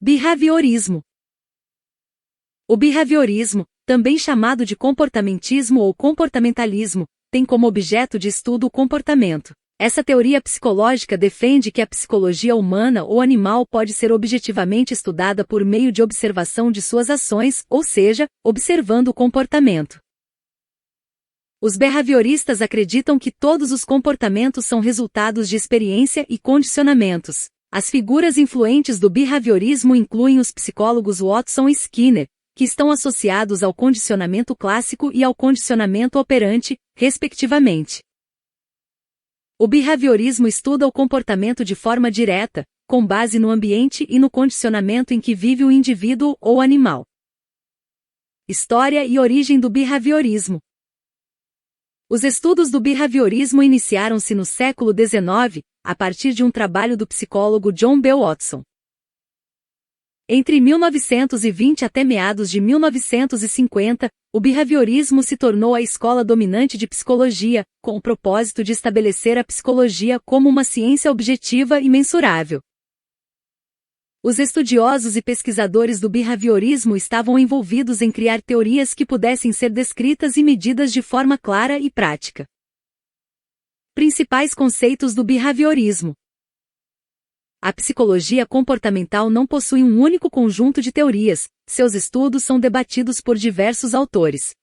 Behaviorismo. O behaviorismo, também chamado de comportamentismo ou comportamentalismo, tem como objeto de estudo o comportamento. Essa teoria psicológica defende que a psicologia humana ou animal pode ser objetivamente estudada por meio de observação de suas ações, ou seja, observando o comportamento. Os behavioristas acreditam que todos os comportamentos são resultados de experiência e condicionamentos. As figuras influentes do behaviorismo incluem os psicólogos Watson e Skinner, que estão associados ao condicionamento clássico e ao condicionamento operante, respectivamente. O behaviorismo estuda o comportamento de forma direta, com base no ambiente e no condicionamento em que vive o indivíduo ou animal. História e origem do behaviorismo. Os estudos do behaviorismo iniciaram-se no século XIX, a partir de um trabalho do psicólogo John B. Watson. Entre 1920 até meados de 1950, o behaviorismo se tornou a escola dominante de psicologia, com o propósito de estabelecer a psicologia como uma ciência objetiva e mensurável. Os estudiosos e pesquisadores do behaviorismo estavam envolvidos em criar teorias que pudessem ser descritas e medidas de forma clara e prática. Principais conceitos do behaviorismo. A psicologia comportamental não possui um único conjunto de teorias, seus estudos são debatidos por diversos autores.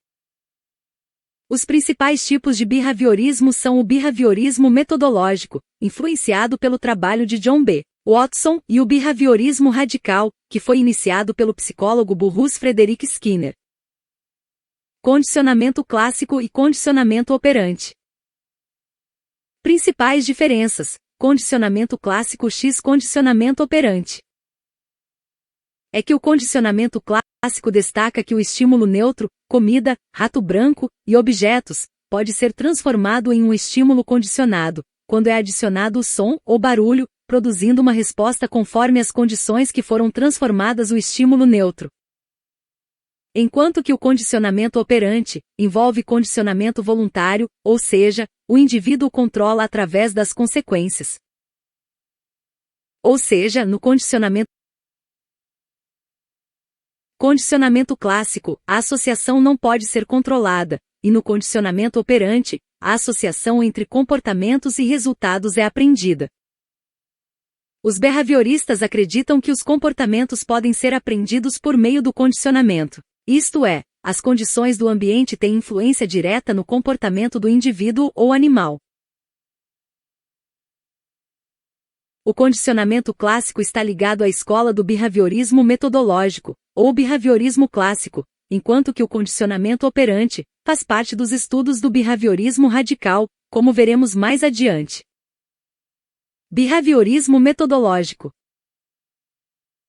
Os principais tipos de behaviorismo são o behaviorismo metodológico, influenciado pelo trabalho de John B. Watson, e o behaviorismo radical, que foi iniciado pelo psicólogo Bruce Frederick Skinner. Condicionamento clássico e condicionamento operante. Principais diferenças: condicionamento clássico x condicionamento operante. É que o condicionamento clássico destaca que o estímulo neutro, comida, rato branco, e objetos, pode ser transformado em um estímulo condicionado, quando é adicionado o som ou barulho, produzindo uma resposta conforme as condições que foram transformadas o estímulo neutro. Enquanto que o condicionamento operante envolve condicionamento voluntário, ou seja, o indivíduo controla através das consequências. Ou seja, no condicionamento clássico, a associação não pode ser controlada, e no condicionamento operante, a associação entre comportamentos e resultados é aprendida. Os behavioristas acreditam que os comportamentos podem ser aprendidos por meio do condicionamento. Isto é, as condições do ambiente têm influência direta no comportamento do indivíduo ou animal. O condicionamento clássico está ligado à escola do behaviorismo metodológico, ou behaviorismo clássico, enquanto que o condicionamento operante faz parte dos estudos do behaviorismo radical, como veremos mais adiante. Behaviorismo metodológico.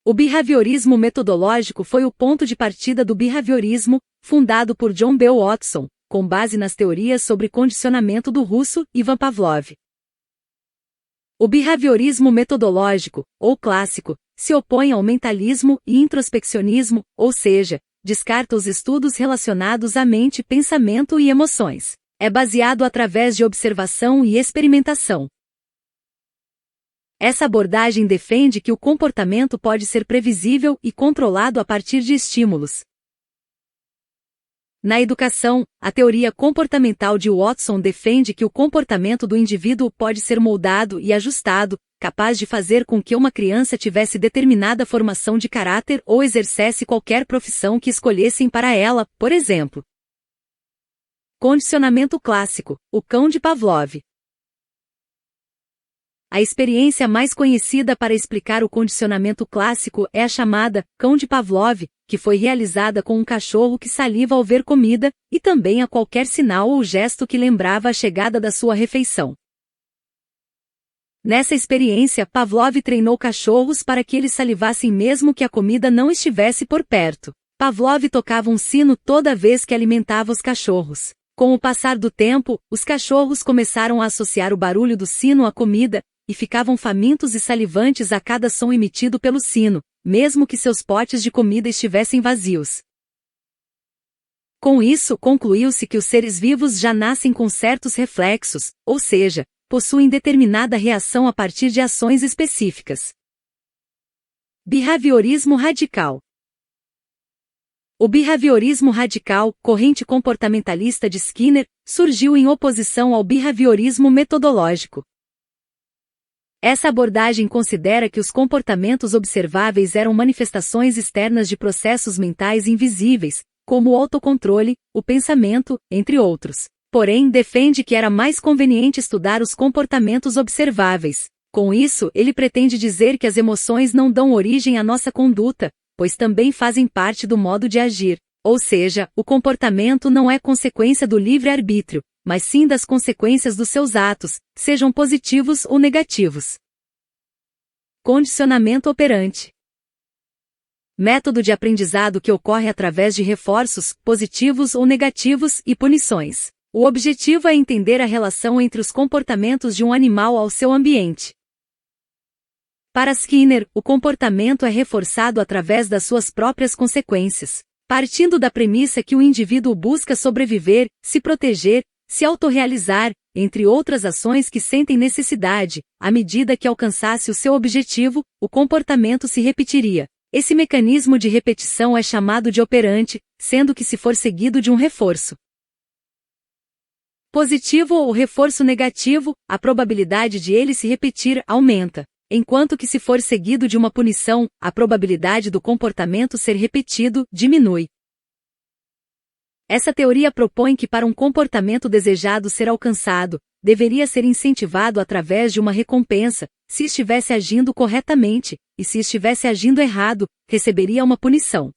O behaviorismo metodológico foi o ponto de partida do behaviorismo, fundado por John B. Watson, com base nas teorias sobre condicionamento do russo Ivan Pavlov. O behaviorismo metodológico, ou clássico, se opõe ao mentalismo e introspeccionismo, ou seja, descarta os estudos relacionados à mente, pensamento e emoções. É baseado através de observação e experimentação. Essa abordagem defende que o comportamento pode ser previsível e controlado a partir de estímulos. Na educação, a teoria comportamental de Watson defende que o comportamento do indivíduo pode ser moldado e ajustado, capaz de fazer com que uma criança tivesse determinada formação de caráter ou exercesse qualquer profissão que escolhessem para ela, por exemplo. Condicionamento clássico, o cão de Pavlov. A experiência mais conhecida para explicar o condicionamento clássico é a chamada cão de Pavlov, que foi realizada com um cachorro que saliva ao ver comida, e também a qualquer sinal ou gesto que lembrava a chegada da sua refeição. Nessa experiência, Pavlov treinou cachorros para que eles salivassem mesmo que a comida não estivesse por perto. Pavlov tocava um sino toda vez que alimentava os cachorros. Com o passar do tempo, os cachorros começaram a associar o barulho do sino à comida, e ficavam famintos e salivantes a cada som emitido pelo sino, mesmo que seus potes de comida estivessem vazios. Com isso, concluiu-se que os seres vivos já nascem com certos reflexos, ou seja, possuem determinada reação a partir de ações específicas. Behaviorismo radical. O behaviorismo radical, corrente comportamentalista de Skinner, surgiu em oposição ao behaviorismo metodológico. Essa abordagem considera que os comportamentos observáveis eram manifestações externas de processos mentais invisíveis, como o autocontrole, o pensamento, entre outros. Porém, defende que era mais conveniente estudar os comportamentos observáveis. Com isso, ele pretende dizer que as emoções não dão origem à nossa conduta, pois também fazem parte do modo de agir. Ou seja, o comportamento não é consequência do livre-arbítrio, mas sim das consequências dos seus atos, sejam positivos ou negativos. Condicionamento operante. Método de aprendizado que ocorre através de reforços, positivos ou negativos, e punições. O objetivo é entender a relação entre os comportamentos de um animal ao seu ambiente. Para Skinner, o comportamento é reforçado através das suas próprias consequências, partindo da premissa que o indivíduo busca sobreviver, se proteger, se autorrealizar, entre outras ações que sentem necessidade. À medida que alcançasse o seu objetivo, o comportamento se repetiria. Esse mecanismo de repetição é chamado de operante, sendo que se for seguido de um reforço positivo ou reforço negativo, a probabilidade de ele se repetir aumenta, enquanto que se for seguido de uma punição, a probabilidade do comportamento ser repetido diminui. Essa teoria propõe que para um comportamento desejado ser alcançado, deveria ser incentivado através de uma recompensa, se estivesse agindo corretamente, e se estivesse agindo errado, receberia uma punição.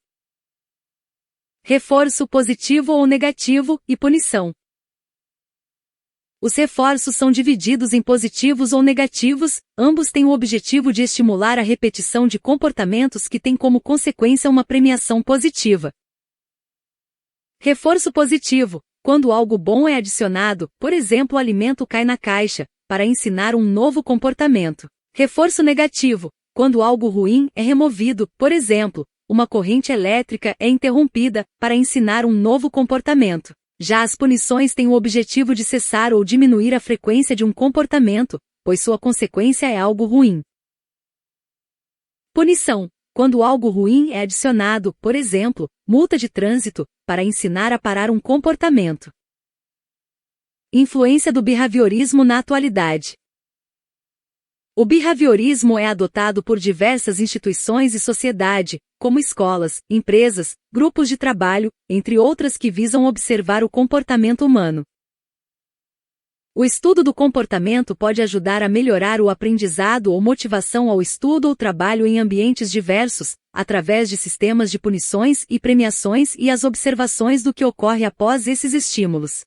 Reforço positivo ou negativo, e punição. Os reforços são divididos em positivos ou negativos, ambos têm o objetivo de estimular a repetição de comportamentos que têm como consequência uma premiação positiva. Reforço positivo, quando algo bom é adicionado, por exemplo, o alimento cai na caixa, para ensinar um novo comportamento. Reforço negativo, quando algo ruim é removido, por exemplo, uma corrente elétrica é interrompida, para ensinar um novo comportamento. Já as punições têm o objetivo de cessar ou diminuir a frequência de um comportamento, pois sua consequência é algo ruim. Punição, quando algo ruim é adicionado, por exemplo, multa de trânsito, para ensinar a parar um comportamento. Influência do behaviorismo na atualidade. O behaviorismo é adotado por diversas instituições e sociedade, como escolas, empresas, grupos de trabalho, entre outras que visam observar o comportamento humano. O estudo do comportamento pode ajudar a melhorar o aprendizado ou motivação ao estudo ou trabalho em ambientes diversos, através de sistemas de punições e premiações e as observações do que ocorre após esses estímulos.